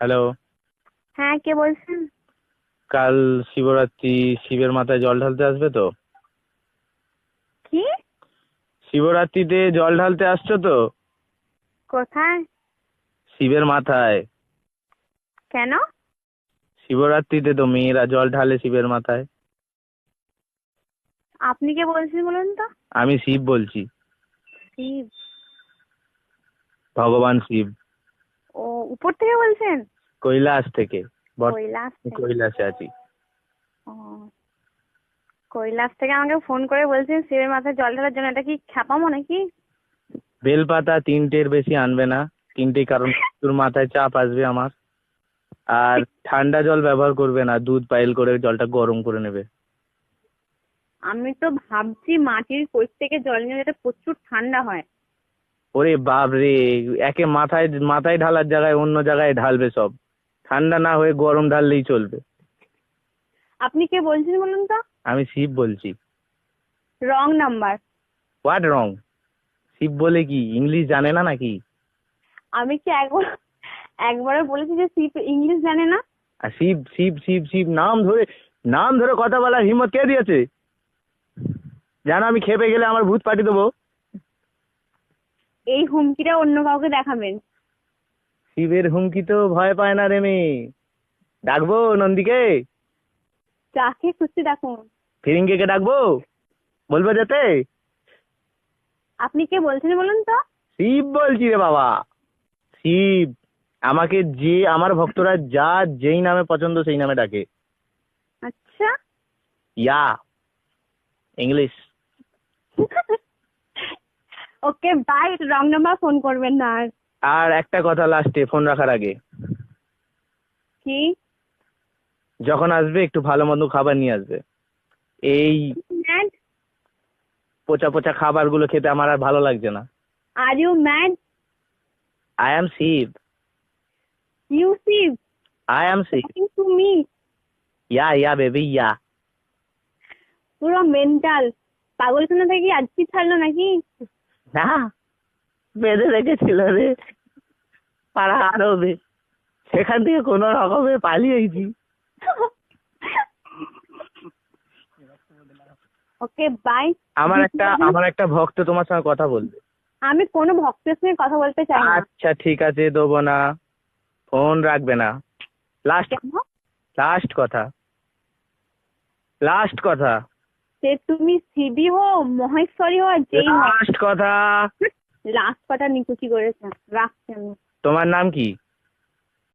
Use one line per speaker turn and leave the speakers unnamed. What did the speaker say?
Hello.
হ্যাঁ, কে বলছেন?
কাল শিবরাত্রি, শিবের মাথায় জল ঢালতে আসবে তো?
কি?
শিবরাত্রিতে জল ঢালতে আসছো তো?
কোথায়?
শিবের মাথায়।
কেন?
শিবরাত্রিতে তো মেয়েরা জল ঢালে শিবের মাথায়।
আপনি কে বলছেন বলুন তো?
আমি শিব বলছি।
শিব?
ভগবান শিব।
ও, উপর থেকে বলছেন?
কৈলাস থেকে।
কৈলাস থেকে?
কৈলাসে আছি।
ও, কৈলাস থেকে আমাকে ফোন করে বলছেন শিবের মাথায় জল ঢালার জন্য। এটা কি খ্যাপামো নাকি?
বেলপাতা তিনটের বেশি আনবে না। তিনটে, কারণ তোর মাথায় চাপ আসবে আমার। আর ঠান্ডা জল ব্যবহার করবে না, দুধ পাইল করে জলটা গরম করে নেবে।
আমি তো ভাবছি মাটির কোষ থেকে জল নিয়ে যেটা প্রচুর ঠান্ডা হয়।
ওরে বাপ রে! একে মাথায় মাথায় ঢালার জায়গায় অন্য জায়গায় ঢালবে সব। ঠান্ডা না হয়ে গরম ঢাললেই চলবে।
আপনি কে বলছেন বলুন তো?
আমি শিব বলছি।
Wrong number.
What wrong? Shiv বলে কি ইংলিশ জানে না নাকি?
আমি কি একবারও বলেছি যে শিব ইংলিশ জানে না?
আর শিব শিব শিব শিব নাম ধরে কথা বলার হিম্মত কে দিয়েছে? জানো আমি খেপে গেলে আমার ভূত পাঠিয়ে দেবো।
এই হুমকিটা অন্য কাউকে দেখাবেন।
শিবের হুমকি তো ভয় পায় না রে মেয়ে। ডাকবো নন্দীকে?
যাকে খুশি দেখুন।
ফিরিঙ্গিকে ডাকবো? বলবো যেতে?
আপনি কে বলছেন বলুন তো?
শিব বলছি রে বাবা। শিব। আমাকে যে আমার ভক্তরা যেই নামে পছন্দ সেই নামে ডাকে।
আচ্ছা।
Yeah. English.
Okay bye, wrong number phone করবেন না আর।
আর একটা কথা লাস্টে ফোন রাখার আগে,
কি?
যখন আসবে একটু ভালো মন্দ খাবার নিয়ে আসবে। এই
ম্যাড?
পচা পচা খাবারগুলো খেতে আমার আর ভালো লাগছে না।
Are you mad?
I am Shiv.
You Shiv?
I am Shiv.
Talking to me?
Yeah yeah baby yeah.
পুরো মেন্টাল পাগলখানা থেকে আজকে ছাড়লো নাকি?
না, বেঁধে রেখেছিল রে পাড়া আরবে। সেখান থেকে কোনো রকমে পালিয়েছি।
Okay bye.
আমার একটা ভক্ত তোমার সঙ্গে কথা বলবে।
আমি কোনো ভক্তের সঙ্গে কথা বলতে চাই না।
আচ্ছা ঠিক আছে, দেবো না। ফোন রাখবে না। লাস্ট।
কেন?
লাস্ট কথা। লাস্ট কথা।
সে তুমি শিবই হো, মহেশ্বরী হো, যেই হো।
লাস্ট কথা।
লাস্ট কটা নিকুচি করেছে। রাখছি আমি।
তোমার নাম কি?